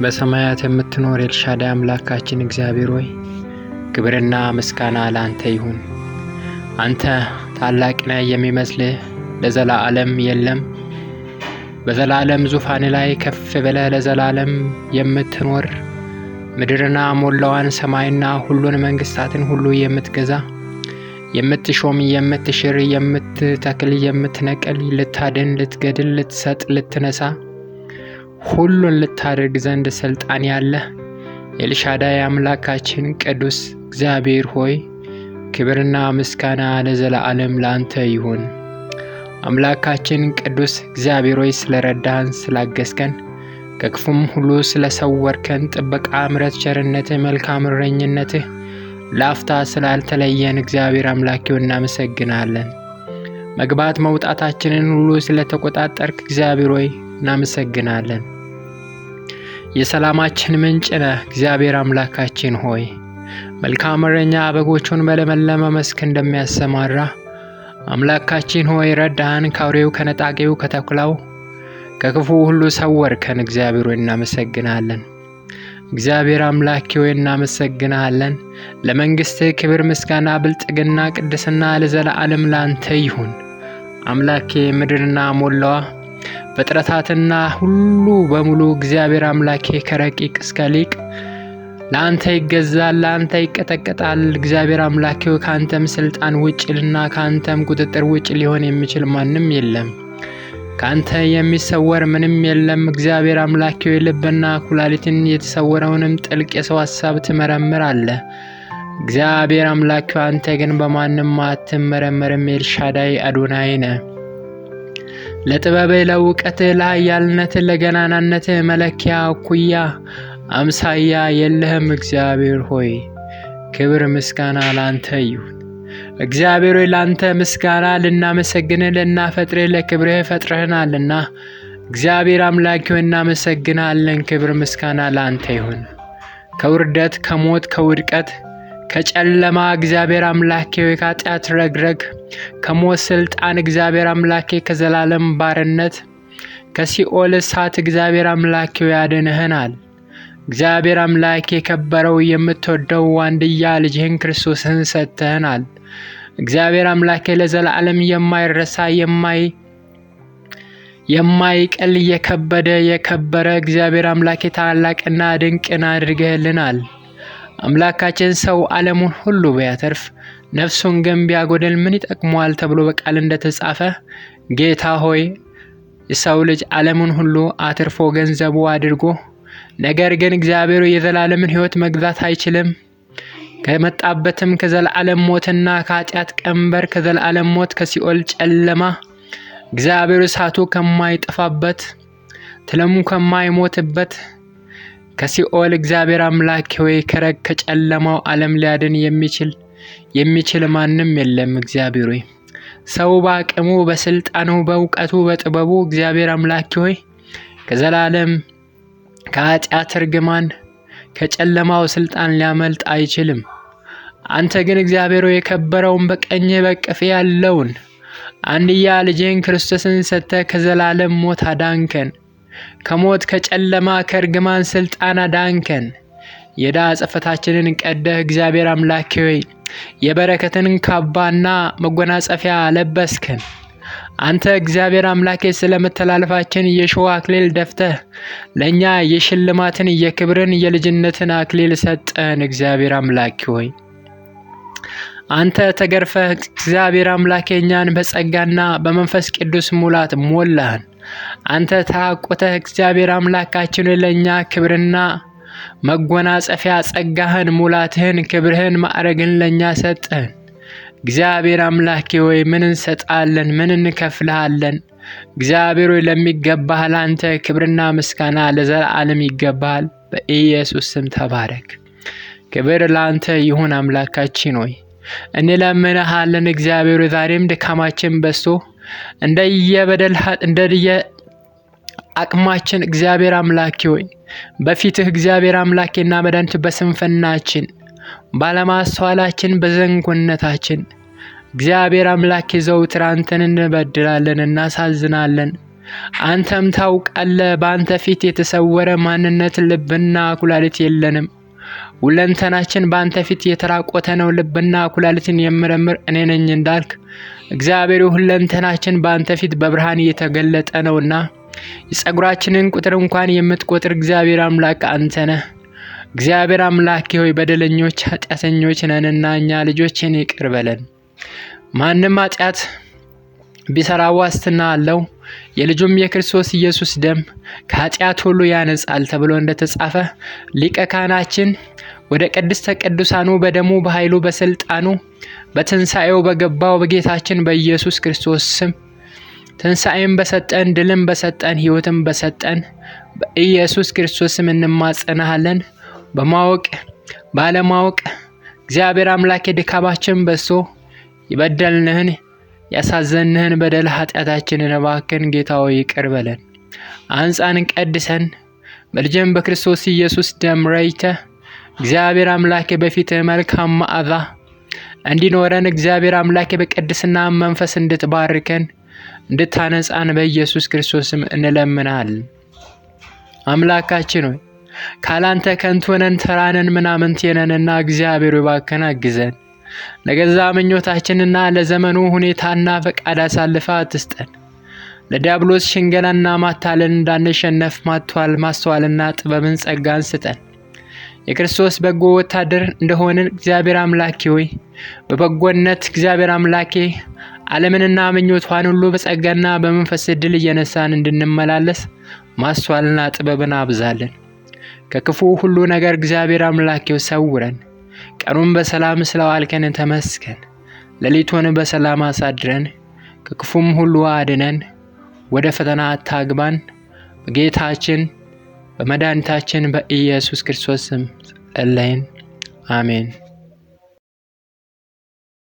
በሰማያት የምትኖር ኤልሻዳይ አምላካችን እግዚአብሔር ሆይ ክብርና ምስጋና ላንተ ይሁን። አንተ ታላቅ ነህ፣ የሚመስልህ ለዘላለም የለም። በዘላለም ዙፋን ላይ ከፍ ብለህ ለዘላለም የምትኖር ምድርና ሞላዋን ሰማይና ሁሉን መንግስታትን ሁሉ የምትገዛ የምትሾም የምትሽር የምትተክል የምትነቅል ልታድን ልትገድል ልትሰጥ ልትነሳ ሁሉን ልታደርግ ዘንድ ስልጣን ያለህ ኤልሻዳይ አምላካችን ቅዱስ እግዚአብሔር ሆይ ክብርና ምስጋና ለዘላለም ላንተ ይሁን። አምላካችን ቅዱስ እግዚአብሔር ሆይ ስለረዳህን ስላገዝከን ከክፉም ሁሉ ስለሰወርከን ጥበቃ ምሕረት ቸርነትህ መልካም እረኝነትህ ላፍታ ስላልተለየን እግዚአብሔር አምላኬው እናመሰግናለን። መግባት መውጣታችንን ሁሉ ስለተቆጣጠርክ እግዚአብሔር ሆይ እናመሰግናለን። የሰላማችን ምንጭ ነህ እግዚአብሔር አምላካችን ሆይ መልካም እረኛ በጎቹን በለመለመ መስክ እንደሚያሰማራ አምላካችን ሆይ ረዳህን፣ ከአውሬው ከነጣቂው ከተኩላው ከክፉ ሁሉ ሰወርከን እግዚአብሔር ሆይ እናመሰግናለን። እግዚአብሔር አምላኬ ሆይ እናመሰግናለን። ለመንግስትህ ክብር ምስጋና ብልጥግና ቅድስና ለዘላለም ላንተ ይሁን። አምላኬ ምድርና ሞላዋ ፍጥረታትና ሁሉ በሙሉ እግዚአብሔር አምላኬ ከረቂቅ እስከ ሊቅ ላንተ ይገዛል፣ ላንተ ይቀጠቀጣል። እግዚአብሔር አምላኬ ካንተም ስልጣን ውጭና ካንተም ቁጥጥር ውጭ ሊሆን የሚችል ማንም የለም። ካንተ የሚሰወር ምንም የለም። እግዚአብሔር አምላኬ ልብና ኩላሊትን የተሰወረውንም ጥልቅ የሰው ሐሳብ ትመረምራለህ። እግዚአብሔር አምላኬ አንተ ግን በማንም አትመረመርም። ኤልሻዳይ አዶናይ ነህ። ለጥበብህ ለእውቀትህ ለኃያልነትህ ለገናናነትህ መለኪያ እኩያ አምሳያ የለህም። እግዚአብሔር ሆይ ክብር ምስጋና ላንተ ይሁን። እግዚአብሔር ሆይ ላንተ ምስጋና ልናመሰግንህ ልናፈጥርህ ለክብርህ ፈጥረህናልና እግዚአብሔር አምላኬ ሆይ እናመሰግናለን። ክብር ምስጋና ላንተ ይሁን። ከውርደት ከሞት ከውድቀት ከጨለማ እግዚአብሔር አምላኬ ሆይ ከኃጢአት ረግረግ ከሞት ስልጣን እግዚአብሔር አምላኬ ከዘላለም ባርነት ከሲኦል እሳት እግዚአብሔር አምላኬ ሆይ አድነህናል። እግዚአብሔር አምላኬ የከበረው የምትወደው አንድያ ልጅህን ክርስቶስን ሰጥተህናል። እግዚአብሔር አምላኬ ለዘላለም የማይረሳ የማይቀል የከበረ እግዚአብሔር አምላኬ ታላቅና ድንቅን አድርገህልናል። አምላካችን ሰው ዓለሙን ሁሉ ቢያተርፍ ነፍሱን ግን ቢያጎድል ምን ይጠቅመዋል ተብሎ በቃል እንደተጻፈ ጌታ ሆይ የሰው ልጅ ዓለሙን ሁሉ አትርፎ ገንዘቡ አድርጎ ነገር ግን እግዚአብሔር የዘላለምን ሕይወት መግዛት አይችልም። ከመጣበትም ከዘላለም ሞትና ከኃጢአት ቀንበር ከዘላለም ሞት ከሲኦል ጨለማ እግዚአብሔር እሳቱ ከማይጠፋበት ትለሙ ከማይሞትበት ከሲኦል እግዚአብሔር አምላኬ ሆይ ከጨለማው ዓለም ሊያድን የሚችል ማንም የለም። እግዚአብሔር ሆይ ሰው በአቅሙ በስልጣኑ በእውቀቱ በጥበቡ እግዚአብሔር አምላኬ ሆይ ከዘላለም ከኃጢአት እርግማን ከጨለማው ስልጣን ሊያመልጥ አይችልም። አንተ ግን እግዚአብሔር ሆይ የከበረውን በቀኝ በቅፍ ያለውን አንድያ ልጅህን ክርስቶስን ሰጥተህ ከዘላለም ሞት አዳንከን። ከሞት ከጨለማ ከእርግማን ስልጣን አዳንከን። የዕዳ ጽሕፈታችንን ቀደህ እግዚአብሔር አምላኬ ሆይ የበረከትን ካባና መጎናጸፊያ አለበስከን። አንተ እግዚአብሔር አምላኬ ስለመተላለፋችን የሾህ አክሊል ደፍተህ ለኛ የሽልማትን የክብርን የልጅነትን አክሊል ሰጠን። እግዚአብሔር አምላኬ ሆይ አንተ ተገርፈህ እግዚአብሔር አምላኬ እኛን በጸጋና በመንፈስ ቅዱስ ሙላት ሞላህን። አንተ ተራቆተህ እግዚአብሔር አምላካችን ለኛ ክብርና መጎናጸፊያ ጸጋህን ሙላትህን ክብርህን ማዕረግን ለኛ ሰጠን። እግዚአብሔር አምላኬ ሆይ ምን እንሰጣለን? ምን እንከፍልሃለን? እግዚአብሔር ሆይ ለሚገባህ ላንተ ክብርና ምስጋና ለዘላለም ይገባል። በኢየሱስ ስም ተባረክ። ክብር ላንተ ይሁን። አምላካችን ሆይ እንለምንሃለን። እግዚአብሔር ሆይ ዛሬም ድካማችን በዝቶ እንደየ አቅማችን እግዚአብሔር አምላኬ ሆይ በፊትህ እግዚአብሔር አምላኬና መድኃኒት በስንፍናችን ባለማስተዋላችን በዘንጉነታችን እግዚአብሔር አምላኬ ዘወትር አንተን እንበድላለን እናሳዝናለን። አንተም ታውቃለህ። በአንተ ፊት የተሰወረ ማንነት ልብና ኩላሊት የለንም። ሁለንተናችን በአንተ ፊት የተራቆተ ነው። ልብና ኩላሊትን የምረምር እኔ ነኝ እንዳልክ እግዚአብሔር ሁለንተናችን በአንተ ፊት በብርሃን የተገለጠ ነውና የጸጉራችንን ቁጥር እንኳን የምትቆጥር እግዚአብሔር አምላክ አንተ ነህ። እግዚአብሔር አምላክ ሆይ በደለኞች ኃጢአተኞች ነንና እኛ ልጆችን ይቅር በለን። ማንም ኃጢአት ቢሰራ ዋስትና አለው፣ የልጁም የክርስቶስ ኢየሱስ ደም ከኃጢአት ሁሉ ያነጻል ተብሎ እንደተጻፈ ሊቀ ካህናችን ወደ ቅድስተ ቅዱሳኑ በደሙ በኃይሉ በስልጣኑ በትንሣኤው በገባው በጌታችን በኢየሱስ ክርስቶስ ስም ትንሣኤን በሰጠን ድልን በሰጠን ሕይወትን በሰጠን በኢየሱስ ክርስቶስ ስም እንማጸናለን። በማወቅ ባለማወቅ እግዚአብሔር አምላክ ድካማችን በዝቶ የበደልንህን ያሳዘንህን በደል ኃጢአታችንን እባክህን ጌታ ሆይ ይቅር በለን። አንጻን ቀድሰን በልጅም በክርስቶስ ኢየሱስ ደም ረጭተህ እግዚአብሔር አምላክ በፊትህ መልካም መዓዛ እንዲኖረን እግዚአብሔር አምላክ በቅድስና መንፈስ እንድትባርከን እንድታነጻን በኢየሱስ ክርስቶስ ስም እንለምናለን። አምላካችን ሆይ ካላንተ ከንቱ ነን፣ ተራ ነን፣ ምናምንቴ ነንና እግዚአብሔር እባክህን አግዘን። ለገዛ ምኞታችንና ለዘመኑ ሁኔታና ፈቃድ አሳልፈህ አትስጠን። ለዲያብሎስ ሽንገላና ማታለል እንዳንሸነፍ ማስተዋልና ጥበብን ጸጋን ስጠን። የክርስቶስ በጎ ወታደር እንደሆንን እግዚአብሔር አምላኬ ሆይ በበጎነት እግዚአብሔር አምላኬ ዓለምንና ምኞቷን ሁሉ በጸጋና በመንፈስ ድል እየነሳን እንድንመላለስ ማስተዋልና ጥበብን አብዛለን። ከክፉ ሁሉ ነገር እግዚአብሔር አምላኬ ሰውረን። ቀኑን በሰላም ስለዋልከን ተመስገን። ሌሊቱን በሰላም አሳድረን፣ ከክፉም ሁሉ አድነን። ወደ ፈተና አታግባን። በጌታችን በመድኃኒታችን በኢየሱስ ክርስቶስ ስም ጸለይን። አሜን።